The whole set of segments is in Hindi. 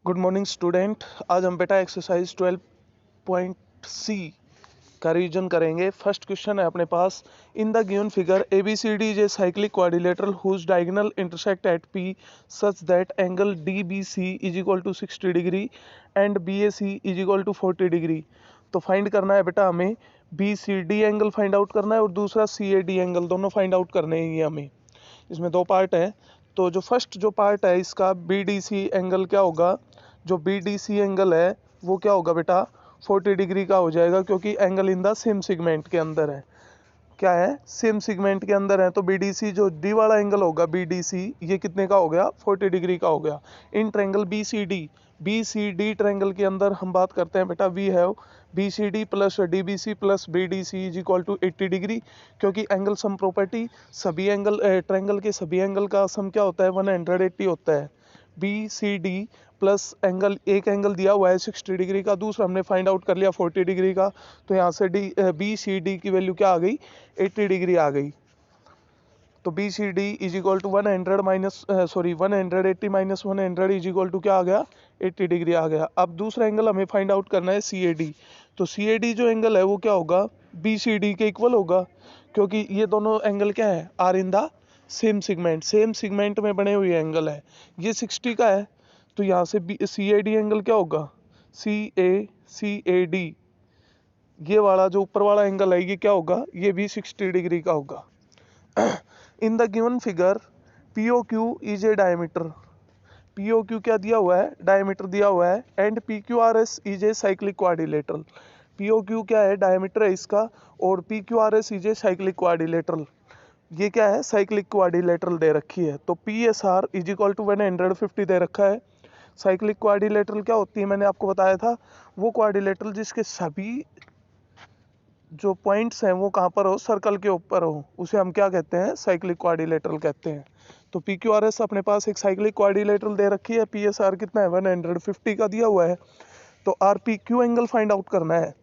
Good morning student. आज हम बेटा एक्सरसाइज 12.C का रिवीजन करेंगे। फर्स्ट क्वेश्चन है अपने पास, in the given figure ABCD is a cyclic quadrilateral whose diagonal intersect at P such that angle DBC is equal to 60 degree and BAC is equal to 40 degree. तो फाइंड करना है बेटा हमें BCD एंगल फाइंड आउट करना है और दूसरा CAD एंगल, दोनों फाइंड आउट करने हैं ये हमें। इसमें दो पार्ट है। तो जो फर्स्ट जो पार्ट है इसका BDC एंगल क्या होगा, जो BDC एंगल है वो क्या होगा बेटा 40 डिग्री का हो जाएगा, क्योंकि angle in the same segment के अंदर है। क्या है, सेम सेगमेंट के अंदर है। तो BDC जो D वाला एंगल होगा BDC ये कितने का हो गया 40 डिग्री का हो गया। इन ट्रायंगल BCD ट्रायंगल के अंदर हम बात करते हैं बेटा we have BCD plus DBC plus BDC is equal to 80 degree, क्योंकि एंगल सम प्रॉपर्टी सभी एंगल ट्रायंगल के सभी एंगल का सम क्या होता है 180 होता है। BCD प्लस एंगल, एक एंगल दिया हुआ है 60 डिग्री का, दूसरा हमने फाइंड आउट कर लिया 40 डिग्री का। तो यहाँ से BCD की वैल्यू क्या आ गई 80 डिग्री आ गई। तो BCD is equal to 180 minus 100 is equal to क्या आ गया 80 डिग्री आ गया। अब दूसरा एंगल हमें फाइंड आउट करना है CAD। तो CAD जो एंगल है वो क्या होगा BCD के इक्वल होगा, क्योंकि ये दोनों एंगल क्या है are in the same segment में बने हुए एंगल है। ये 60 का है तो यहाँ से CAD एंगल क्या होगा CAD, ये वाला जो ऊपर वाला एंगल है ये क्या होगा, ये भी 60 डिग्री का होगा। इन the given figure POQ is a diameter, POQ क्या दिया हुआ है डायमीटर दिया हुआ है, and PQRS is a cyclic quadrilateral. POQ क्या है डायमीटर है इसका, और PQRS is a cyclic quadrilateral, ये क्या है साइक्लिक क्वाड्रिलेटरल दे रखी है। तो PSR इज इक्वल टू 150 दे रखा है। साइक्लिक क्वाड्रिलेटरल क्या होती है मैंने आपको बताया था, वो क्वाड्रिलेटरल जिसके सभी जो पॉइंट्स हैं वो कहाँ पर हो सर्कल के ऊपर हो, उसे हम क्या कहते हैं साइक्लिक क्वाड्रिलेटरल कहते हैं। तो PQRS अपने पास एक साइक्लिक क्वाड्रिलेटरल दे रखी है, PSR कितना है 150 का दिया हुआ है। तो RPQ एंगल फाइंड आउट करना है,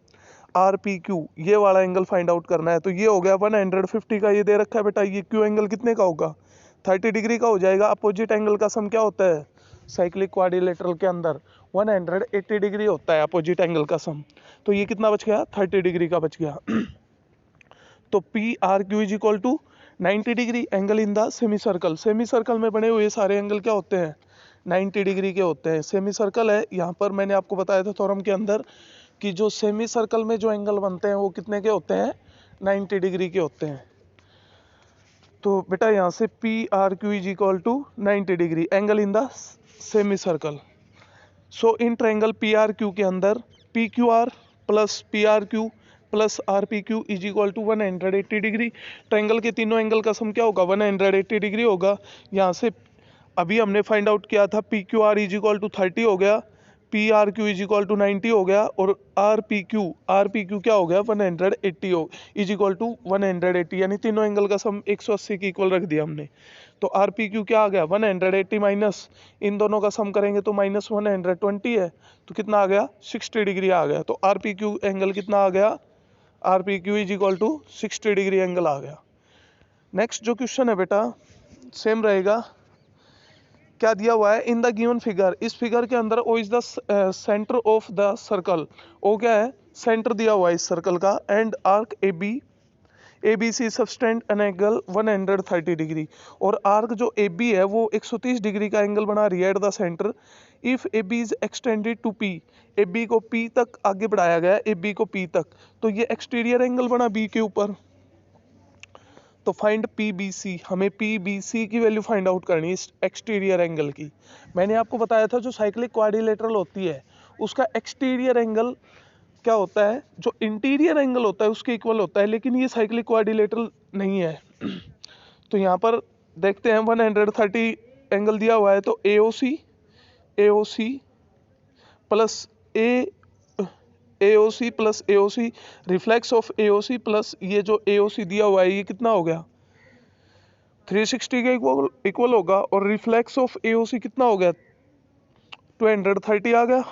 RPQ ये वाला एंगल फाइंड आउट करना है। तो ये हो गया 150 का, ये दे रखा है बेटा, ये Q एंगल कितने का होगा 30 डिग्री का हो जाएगा। अपोजिट एंगल का सम क्या होता है साइक्लिक क्वाड्रिलेटरल के अंदर 180 डिग्री होता है अपोजिट एंगल का सम। तो ये कितना बच गया 30 डिग्री का बच गया। तो PRQ is equal to 90 degree angle in the semi circle में बने हुए सारे एंगल क्या होते हैं 90 डिग्री के होते हैं। सेमी सर्कल है, यहाँ पर मैंने आपको बताया था थ्योरम के अंदर कि जो सेमी सर्कल में जो एंगल बनते हैं वो कितने के होते हैं 90 डिग्री के होते हैं। तो बेटा यहाँ से PRQ is equal to 90 degree angle in the semi circle. So in triangle PRQ के अंदर PQR plus PRQ plus RPQ is equal to 180 degree. Triangle के तीनों एंगल का सम क्या होगा 180 डिग्री होगा। यहाँ से अभी हमने फाइंड आउट किया था PQR इज इक्वल टू 30 हो गया, PRQ इज इक्वल टू 90 हो गया, और RPQ क्या हो गया 180 हो इज इक्वल टू 180, यानी तीनों एंगल का सम 180 के इक्वल रख दिया हमने। तो RPQ क्या आ गया 180 माइनस इन दोनों का सम करेंगे तो माइनस 120 है, तो कितना आ गया 60 डिग्री आ गया। तो RPQ एंगल कितना आ गया RPQ is equal to 60 degree angle आ गया। नेक्स्ट जो क्वेश्चन है बेटा सेम रहेगा, क्या दिया हुआ है इन द गिवन फिगर, इस फिगर के अंदर O is the centre of the circle, O क्या है सेंटर दिया हुआ है इस सर्कल का, and arc ABC subtend an angle 130 degree, और आर्क जो AB है वो 130 डिग्री का एंगल बना रही है at the centre. If AB is extended to P, AB को P तक आगे बढ़ाया गया AB को P तक, तो ये एक्सटीरियर एंगल बना B के ऊपर। तो फाइंड PBC, हमें PBC की वैल्यू फाइंड आउट करनी है इस एक्सटीरियर एंगल की। मैंने आपको बताया था जो साइक्लिक क्वाड्रिलेटरल होती है उसका एक्सटीरियर एंगल क्या होता है, जो इंटीरियर एंगल होता है उसके इक्वल होता है, लेकिन ये साइक्लिक क्वाड्रिलेटरल नहीं है। तो यहाँ पर देखते हैं 130 एंगल दिया हुआ है, तो AOC plus AOC plus AOC, reflex of AOC plus ये जो AOC दिया हुआ है ये कितना हो गया 360 के इक्वल होगा, और रिफ्लेक्स ऑफ AOC कितना हो गया 230 आ गया।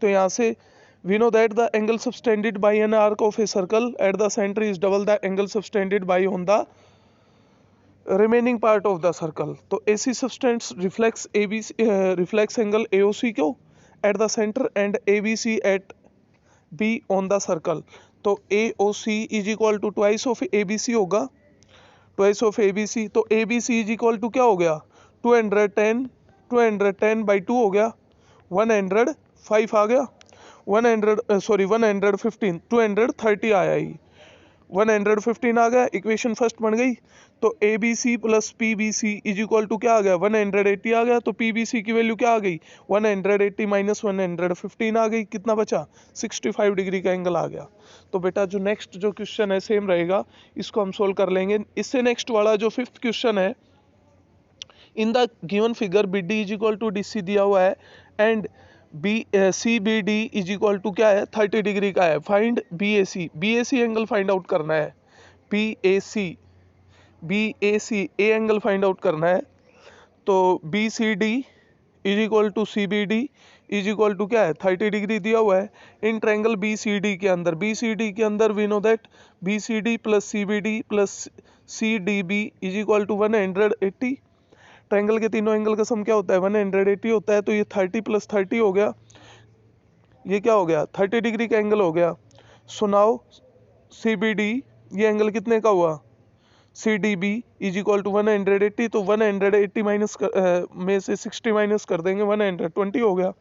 तो यहाँ से we know that the angle subtended by an arc of a circle at the center is double the angle subtended by on the remaining part of the circle. तो AC subtends reflex reflex angle AOC को at the centre and ABC at B on the circle. तो AOC is equal to twice of ABC होगा, ट्वाइस ऑफ ABC। तो ABC इज इक्वल टू क्या हो गया 210 बाई 2 हो गया 105 आ गया 115 230 आया ही 115 आ गया। इक्वेशन फर्स्ट बन गई। तो ABC plus PBC is equal to क्या आ गया 180 आ गया। तो PBC की वैल्यू क्या आ गई 180 माइनस 115 आ गई। कितना बचा 65 डिग्री का एंगल आ गया। तो बेटा जो नेक्स्ट जो क्वेश्चन है सेम रहेगा, इसको हम सोल्व कर लेंगे। इससे नेक्स्ट वाला जो 5th क्वेश्चन है, in the given figure BD is equal to DC दिया हुआ है and CBD is equal to क्या है 30 डिग्री का है। Find BAC angle find out करना है। BAC a angle find out करना है। तो BCD is equal to CBD is equal to क्या है 30 डिग्री दिया हुआ है। इन ट्रायंगल BCD के अंदर we know that BCD plus CBD plus CDB is equal to 180। Triangle के तीनों एंगल का सम क्या होता है 180 होता है। तो ये 30 प्लस 30 हो गया, ये क्या हो गया 30 डिग्री का एंगल हो गया। सो नाउ CBD ये एंगल कितने का हुआ CDB इज इक्वल टू 180। तो 180 माइनस में से 60 माइनस कर देंगे 120 हो गया।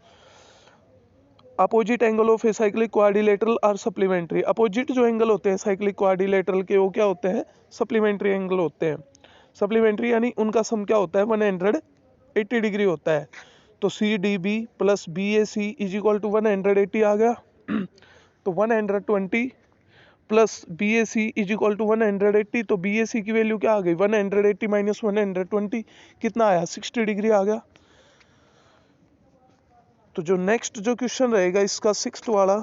Opposite angle of a cyclic quadrilateral are supplementary. Opposite जो एंगल होते हैं साइक्लिक क्वाड्रिलेटरल के वो क्या होते हैं सप्लीमेंट्री एंगल होते हैं। सप्लीमेंट्री यानी उनका सम क्या होता है 180 डिग्री होता है। तो CDB plus BAC is equal to 180 आ गया। तो 120 plus BAC is equal to 180। तो BAC की वैल्यू क्या आ गई 180 माइनस 120 कितना आया 60 डिग्री आ गया। तो जो नेक्स्ट जो क्वेश्चन रहेगा इसका 6th वाला,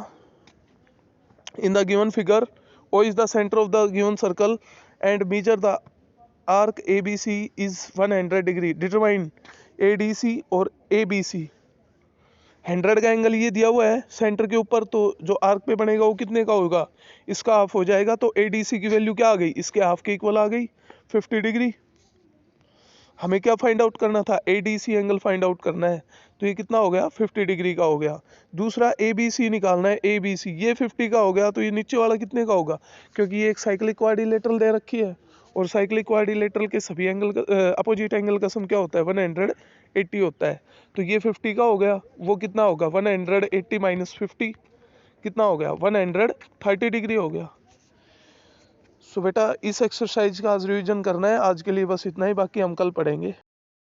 इन the given figure O is the centre of the given circle and measure the arc ABC is 100 degree. Determine ADC और ABC। 100 का एंगल ये दिया हुआ है सेंटर के ऊपर, तो जो आर्क पे बनेगा वो कितने का होगा इसका हाफ हो जाएगा। तो ADC की वैल्यू क्या आ गई इसके हाफ के इक्वल आ गई 50 डिग्री। हमें क्या फाइंड आउट करना था ADC एंगल फाइंड आउट करना है। तो ये कितना हो गया 50 डिग्री का हो गया। दूसरा ABC निकालना है ABC, ये 50 का हो गया। तो ये नीचे वाला कितने का होगा क्योंकि ये एक साइक्लिक क्वाड्रिलेटरल दे रखी है और साइक्लिक क्वाड्रिलेटरल के सभी एंगल अपोजिट एंगल का सम क्या होता है 180 होता है। तो ये 50 का हो गया, वो कितना होगा 180 माइनस 50 कितना हो गया 130 डिग्री हो गया। सो बेटा इस एक्सरसाइज का आज रिवीजन करना है। आज के लिए बस इतना ही, बाकी हम कल पढ़ेंगे।